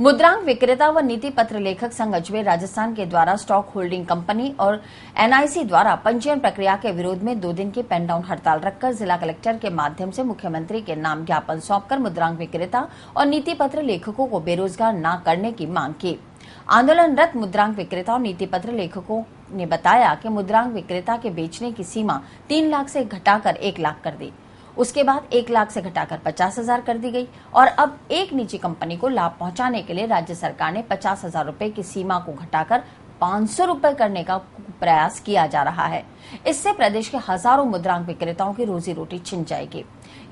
मुद्रांक विक्रेता व नीति पत्र लेखक संघ अजमेर राजस्थान के द्वारा स्टॉक होल्डिंग कंपनी और एनआईसी द्वारा पंजीयन प्रक्रिया के विरोध में 2 दिन की पेन डाउन हड़ताल रखकर जिला कलेक्टर के माध्यम से मुख्यमंत्री के नाम ज्ञापन सौंपकर मुद्रांक विक्रेता और नीति पत्र लेखकों को बेरोजगार न करने की मांग की। आंदोलनरत मुद्रांक विक्रेता और नीति पत्र लेखकों ने बताया कि मुद्रांक विक्रेता के बेचने की सीमा 3 लाख से घटाकर 1 लाख कर दी, उसके बाद 1 लाख से घटाकर 50,000 कर दी गई और अब एक निजी कंपनी को लाभ पहुंचाने के लिए राज्य सरकार ने 50,000 रुपए की सीमा को घटाकर 500 रुपए करने का प्रयास किया जा रहा है। इससे प्रदेश के हजारों मुद्रांक विक्रेताओं की रोजी रोटी छिन जाएगी।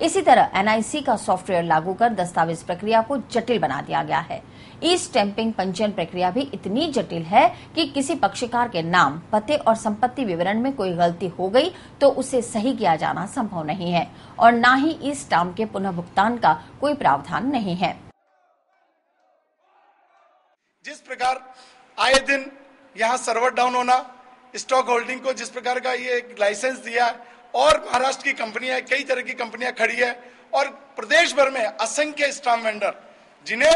इसी तरह एनआईसी का सॉफ्टवेयर लागू कर दस्तावेज प्रक्रिया को जटिल बना दिया गया है। ई स्टैंपिंग पंजीयन प्रक्रिया भी इतनी जटिल है कि किसी पक्षकार के नाम, पते और संपत्ति विवरण में कोई गलती हो गई तो उसे सही किया जाना संभव नहीं है और न ही ई स्टाम्प के पुनः भुगतान का कोई प्रावधान नहीं है। जिस प्रकार आए दिन यहाँ सर्वर डाउन होना, स्टॉक होल्डिंग को जिस प्रकार का ये एक लाइसेंस दिया है और महाराष्ट्र की कंपनियां, कई तरह की कंपनियां खड़ी है और प्रदेश भर में असंख्य स्टाम्प वेंडर जिन्हें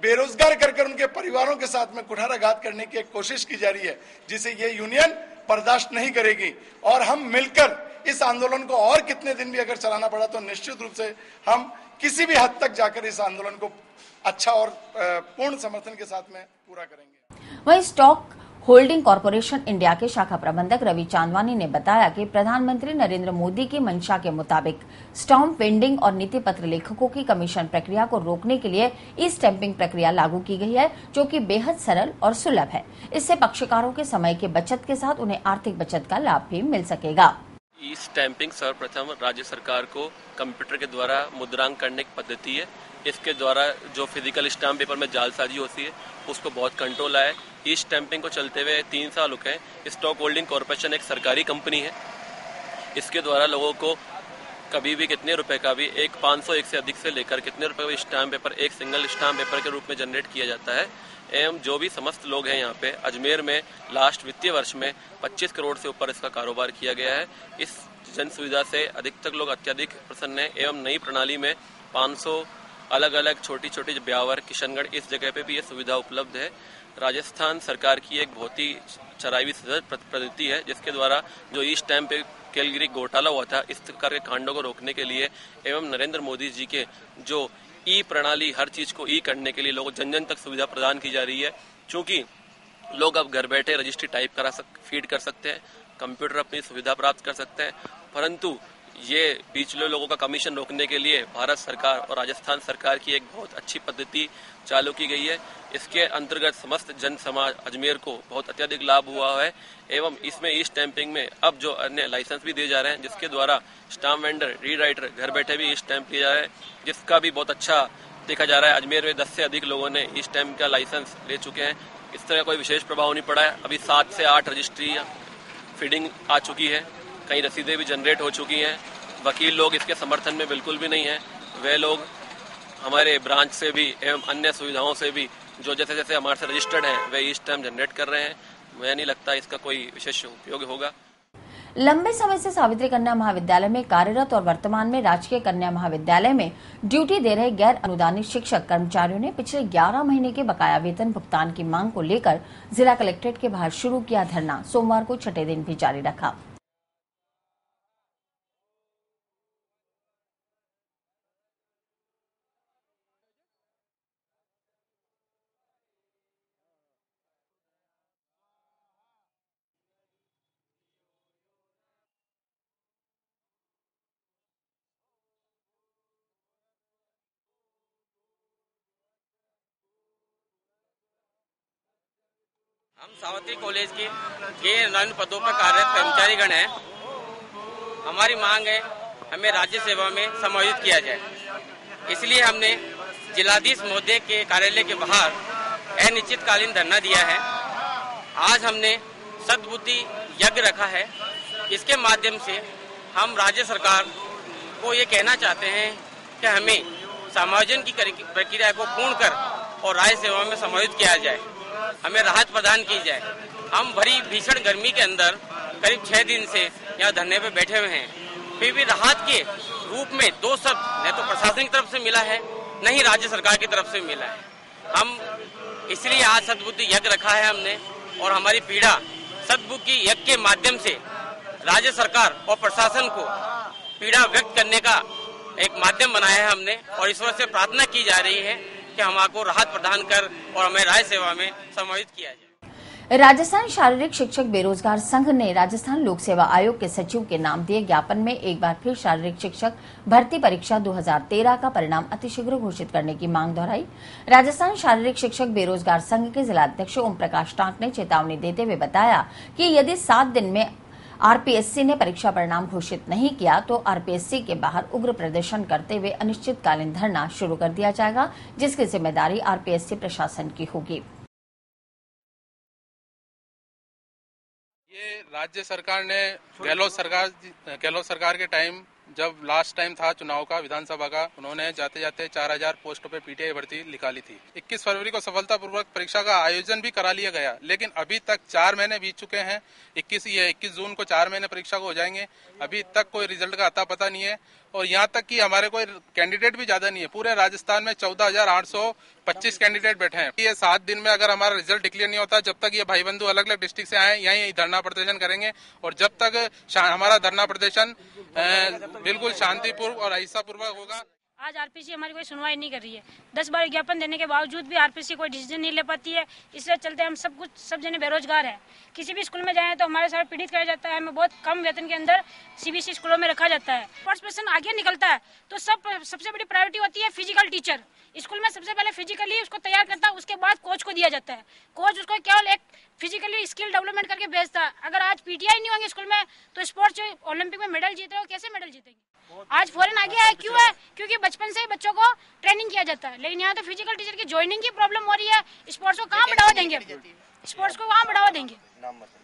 बेरोजगार कर उनके परिवारों के साथ में कुठाराघात करने की एक कोशिश की जा रही है, जिसे ये यूनियन बर्दाश्त नहीं करेगी और हम मिलकर इस आंदोलन को और कितने दिन भी अगर चलाना पड़ा तो निश्चित रूप से हम किसी भी हद तक जाकर इस आंदोलन को अच्छा और पूर्ण समर्थन के साथ में पूरा करेंगे। वहीं स्टॉक होल्डिंग कॉरपोरेशन इंडिया के शाखा प्रबंधक रवि चांदवानी ने बताया कि प्रधानमंत्री नरेंद्र मोदी की मंशा के मुताबिक स्टाम्प वेंडिंग और नीति पत्र लेखकों की कमीशन प्रक्रिया को रोकने के लिए ई स्टैंपिंग प्रक्रिया लागू की गई है, जो कि बेहद सरल और सुलभ है। इससे पक्षकारों के समय के बचत के साथ उन्हें आर्थिक बचत का लाभ भी मिल सकेगा। ई स्टैंपिंग सर्वप्रथम राज्य सरकार को कंप्यूटर के द्वारा मुद्रांक करने की पद्धति है। इसके द्वारा जो फिजिकल स्टाम्प पेपर में जालसाजी होती है उसको बहुत कंट्रोल आया है। ई स्टैंपिंग को चलते हुए 3 साल हो गए। स्टॉक होल्डिंग कॉरपोरेशन एक सरकारी कंपनी है। इसके द्वारा लोगों को कभी भी कितने रुपए का भी एक 501 से अधिक से लेकर कितने रुपए का स्टाम्प पेपर एक सिंगल स्टाम्प पेपर के रूप में जनरेट किया जाता है। एवं जो भी समस्त लोग हैं यहाँ पे अजमेर में लास्ट वित्तीय वर्ष में 25 करोड़ से ऊपर इसका कारोबार किया गया है। इस जन सुविधा से अधिकतर लोग अत्यधिक प्रसन्न है एवं नई प्रणाली में 500 अलग अलग छोटी छोटी ब्यावर, किशनगढ़ इस जगह पे भी ये सुविधा उपलब्ध है। राजस्थान सरकार की एक बहुत ही चराई पद्धति है जिसके द्वारा जो ई स्टैंप कैलगरी घोटाला हुआ था, इस प्रकार के कांडों को रोकने के लिए एवं नरेंद्र मोदी जी के जो ई प्रणाली हर चीज को ई करने के लिए लोगों जन जन तक सुविधा प्रदान की जा रही है। क्योंकि लोग अब घर बैठे रजिस्ट्री टाइप फीड कर सकते हैं, कंप्यूटर अपनी सुविधा प्राप्त कर सकते हैं, परंतु ये पिछले लोगों का कमीशन रोकने के लिए भारत सरकार और राजस्थान सरकार की एक बहुत अच्छी पद्धति चालू की गई है। इसके अंतर्गत समस्त जन समाज अजमेर को बहुत अत्यधिक लाभ हुआ है एवं इसमें ई स्टैंपिंग में अब जो अन्य लाइसेंस भी दिए जा रहे हैं जिसके द्वारा स्टाम्प वेंडर, रीराइटर घर बैठे भी ई स्टैंप दिए जा रहे हैं, जिसका भी बहुत अच्छा देखा जा रहा है। अजमेर में 10 से अधिक लोगों ने ई स्टैंप का लाइसेंस ले चुके हैं। इस तरह कोई विशेष प्रभाव नहीं पड़ा है। अभी 7 से 8 रजिस्ट्री फीडिंग आ चुकी है, कई रसीदें भी जनरेट हो चुकी हैं। वकील लोग इसके समर्थन में बिल्कुल भी नहीं है। वे लोग हमारे ब्रांच से भी एवं अन्य सुविधाओं से भी जो जैसे जैसे हमारे से रजिस्टर्ड हैं वे ई स्टैंप जनरेट कर रहे हैं। मुझे नहीं लगता इसका कोई विशेष उपयोग होगा। लंबे समय से सावित्री कन्या महाविद्यालय में कार्यरत और वर्तमान में राजकीय कन्या महाविद्यालय में ड्यूटी दे रहे गैर अनुदानित शिक्षक कर्मचारियों ने पिछले 11 महीने के बकाया वेतन भुगतान की मांग को लेकर जिला कलेक्ट्रेट के बाहर शुरू किया धरना सोमवार को 6ठे दिन भी जारी रखा। हम सावित्री कॉलेज के गैर अनुदानित पदों पर कार्यरत कर्मचारी गण हैं। हमारी मांग है हमें राज्य सेवा में समायोजित किया जाए। इसलिए हमने जिलाधीश महोदय के कार्यालय के बाहर अनिश्चितकालीन धरना दिया है। आज हमने सद्बुद्धि यज्ञ रखा है। इसके माध्यम से हम राज्य सरकार को ये कहना चाहते हैं कि हमें समायोजन की प्रक्रिया को पूर्ण कर और राज्य सेवा में समायोजित किया जाए, हमें राहत प्रदान की जाए। हम भरी भीषण गर्मी के अंदर करीब 6 दिन से यहाँ धरने पे बैठे हुए हैं, फिर भी राहत के रूप में 2 शब्द न तो प्रशासन की तरफ से मिला है न ही राज्य सरकार की तरफ से मिला है। हम इसलिए आज सद्बुद्धि यज्ञ रखा है हमने, और हमारी पीड़ा सद्बुद्धि यज्ञ के माध्यम से राज्य सरकार और प्रशासन को पीड़ा व्यक्त करने का एक माध्यम बनाया है हमने, और ईश्वर से प्रार्थना की जा रही है कि हमको राहत प्रदान कर और हमें राज्य सेवा में समाहित किया जाए। राजस्थान शारीरिक शिक्षक बेरोजगार संघ ने राजस्थान लोक सेवा आयोग के सचिव के नाम दिए ज्ञापन में एक बार फिर शारीरिक शिक्षक भर्ती परीक्षा 2013 का परिणाम अतिशीघ्र घोषित करने की मांग दोहराई। राजस्थान शारीरिक शिक्षक बेरोजगार संघ के जिलाध्यक्ष ओम प्रकाश टांक ने चेतावनी देते हुए बताया कि यदि 7 दिन में आरपीएससी ने परीक्षा परिणाम घोषित नहीं किया तो आरपीएससी के बाहर उग्र प्रदर्शन करते हुए अनिश्चितकालीन धरना शुरू कर दिया जाएगा, जिसकी जिम्मेदारी आरपीएससी प्रशासन की होगी। ये राज्य सरकार ने गहलोत सरकार के टाइम, जब लास्ट टाइम था चुनाव का विधानसभा का, उन्होंने जाते जाते 4000 पोस्टों पे पीटीआई भर्ती निकाली थी। 21 फरवरी को सफलतापूर्वक परीक्षा का आयोजन भी करा लिया गया, लेकिन अभी तक 4 महीने बीत चुके हैं। 21 जून को 4 महीने परीक्षा को हो जाएंगे, अभी तक कोई रिजल्ट का अता पता नहीं है। और यहाँ तक कि हमारे कोई कैंडिडेट भी ज्यादा नहीं है। पूरे राजस्थान में 14,825 कैंडिडेट बैठे हैं। ये 7 दिन में अगर हमारा रिजल्ट डिक्लेयर नहीं होता, जब तक ये भाई बंधु अलग अलग डिस्ट्रिक्ट से आए यहीं धरना प्रदर्शन करेंगे, और जब तक हमारा धरना प्रदर्शन बिल्कुल शांतिपूर्वक और अहिंसापूर्वक होगा। आज आरपीसी हमारी कोई सुनवाई नहीं कर रही है। 10 बार ज्ञापन देने के बावजूद भी आरपीसी कोई डिसीजन नहीं ले पाती है। इसलिए चलते हम सब जने बेरोजगार हैं। किसी भी स्कूल में जाएं तो हमारे साथ पीड़ित किया जाता है। हमें बहुत कम वेतन के अंदर सीबीएसई स्कूलों में रखा जाता है। फर्स्ट पर्सन आगे निकलता है तो सबसे बड़ी प्रायोरिटी होती है फिजिकल टीचर। स्कूल में सबसे पहले फिजिकली उसको तैयार करता है, उसके बाद कोच को दिया जाता है। कोच उसको केवल एक फिजिकली स्किल डेवलपमेंट करके भेजता है। अगर आज पीटीआई नहीं होंगे स्कूल में तो स्पोर्ट्स ओलंपिक में मेडल जीते हो, कैसे मेडल जीतेंगे? आज फॉरेन आगे है, क्यों है? क्योंकि बचपन से ही बच्चों को ट्रेनिंग किया जाता है। लेकिन यहाँ तो फिजिकल टीचर की ज्वाइनिंग की प्रॉब्लम हो रही है। स्पोर्ट्स को कहाँ बढ़ावा देंगे? स्पोर्ट्स को कहाँ बढ़ावा देंगे?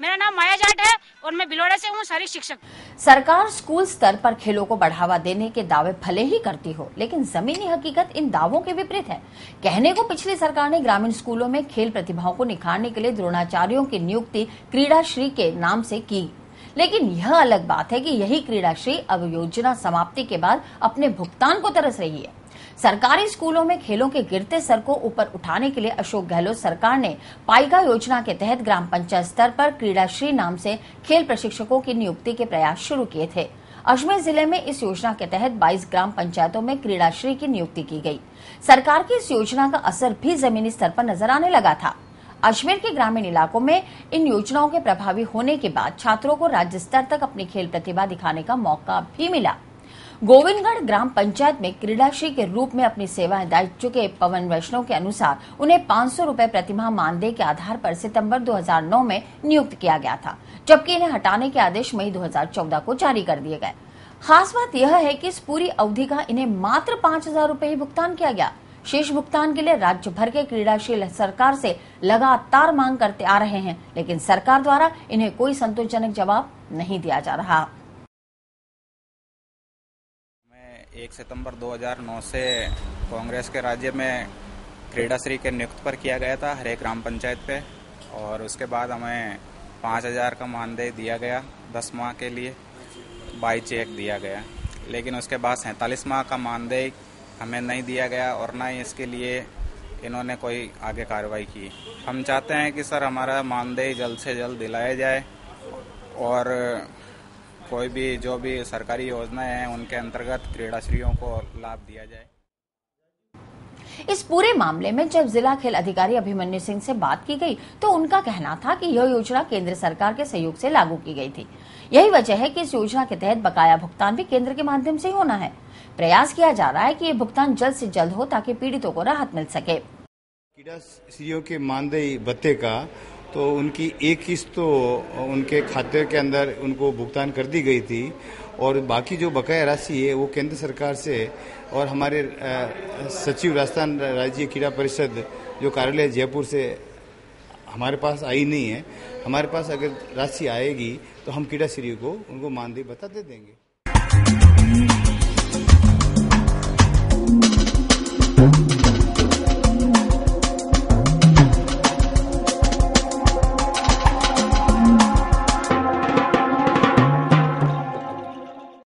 मेरा नाम माया जाट है और मैं भिलवाड़ा से हूँ, शारीरिक शिक्षक। सरकार स्कूल स्तर पर खेलों को बढ़ावा देने के दावे भले ही करती हो, लेकिन जमीनी हकीकत इन दावों के विपरीत है। कहने को पिछली सरकार ने ग्रामीण स्कूलों में खेल प्रतिभाओं को निखारने के लिए द्रोणाचार्यों की नियुक्ति क्रीड़ाश्री के नाम से की, लेकिन यह अलग बात है कि यही क्रीड़ाश्री अब योजना समाप्ति के बाद अपने भुगतान को तरस रही है। सरकारी स्कूलों में खेलों के गिरते स्तर को ऊपर उठाने के लिए अशोक गहलोत सरकार ने पाइका योजना के तहत ग्राम पंचायत स्तर पर क्रीड़ाश्री नाम से खेल प्रशिक्षकों की नियुक्ति के प्रयास शुरू किए थे। अजमेर जिले में इस योजना के तहत 22 ग्राम पंचायतों में क्रीड़ाश्री की नियुक्ति की गई। सरकार की इस योजना का असर भी जमीनी स्तर पर नजर आने लगा था। अजमेर के ग्रामीण इलाकों में इन योजनाओं के प्रभावी होने के बाद छात्रों को राज्य स्तर तक अपनी खेल प्रतिभा दिखाने का मौका भी मिला। गोविंदगढ़ ग्राम पंचायत में क्रीड़ाश्री के रूप में अपनी सेवाएं दे चुके पवन वैष्णव के अनुसार उन्हें 500 रुपए प्रतिमाह मानदेय के आधार पर सितंबर 2009 में नियुक्त किया गया था, जबकि इन्हें हटाने के आदेश मई 2014 को जारी कर दिए गए। खास बात यह है कि इस पूरी अवधि का इन्हें मात्र 5,000 रुपए ही भुगतान किया गया। शेष भुगतान के लिए राज्य भर के क्रीड़ाशील सरकार से लगातार मांग करते आ रहे हैं, लेकिन सरकार द्वारा इन्हें कोई संतोषजनक जवाब नहीं दिया जा रहा। 1 सितंबर 2009 से कांग्रेस के राज्य में क्रीड़ाश्री के नियुक्त पर किया गया था हर एक ग्राम पंचायत पे, और उसके बाद हमें 5,000 का मानदेय दिया गया 10 माह के लिए, बाई चेक दिया गया। लेकिन उसके बाद 47 माह का मानदेय हमें नहीं दिया गया और ना ही इसके लिए इन्होंने कोई आगे कार्रवाई की। हम चाहते हैं कि सर हमारा मानदेय जल्द से जल्द दिलाया जाए और कोई भी जो भी सरकारी योजनाएं हैं उनके अंतर्गत क्रीड़ाश्रियों को लाभ दिया जाए। इस पूरे मामले में जब जिला खेल अधिकारी अभिमन्यु सिंह से बात की गई तो उनका कहना था कि यह योजना केंद्र सरकार के सहयोग से लागू की गई थी। यही वजह है कि इस योजना के तहत बकाया भुगतान भी केंद्र के माध्यम से ही होना है। प्रयास किया जा रहा है कि ये भुगतान जल्द से जल्द हो ताकि पीड़ितों को राहत मिल सके। क्रीड़ाश्रियों के मानदेय भत्ते का तो उनकी एक किस्त तो उनके खाते के अंदर उनको भुगतान कर दी गई थी, और बाकी जो बकाया राशि है वो केंद्र सरकार से और हमारे सचिव राजस्थान राज्य क्रीड़ा परिषद जो कार्यालय जयपुर से हमारे पास आई नहीं है। हमारे पास अगर राशि आएगी तो हम क्रीड़ाश्रियों को उनको मानदेय भत्ता दे देंगे।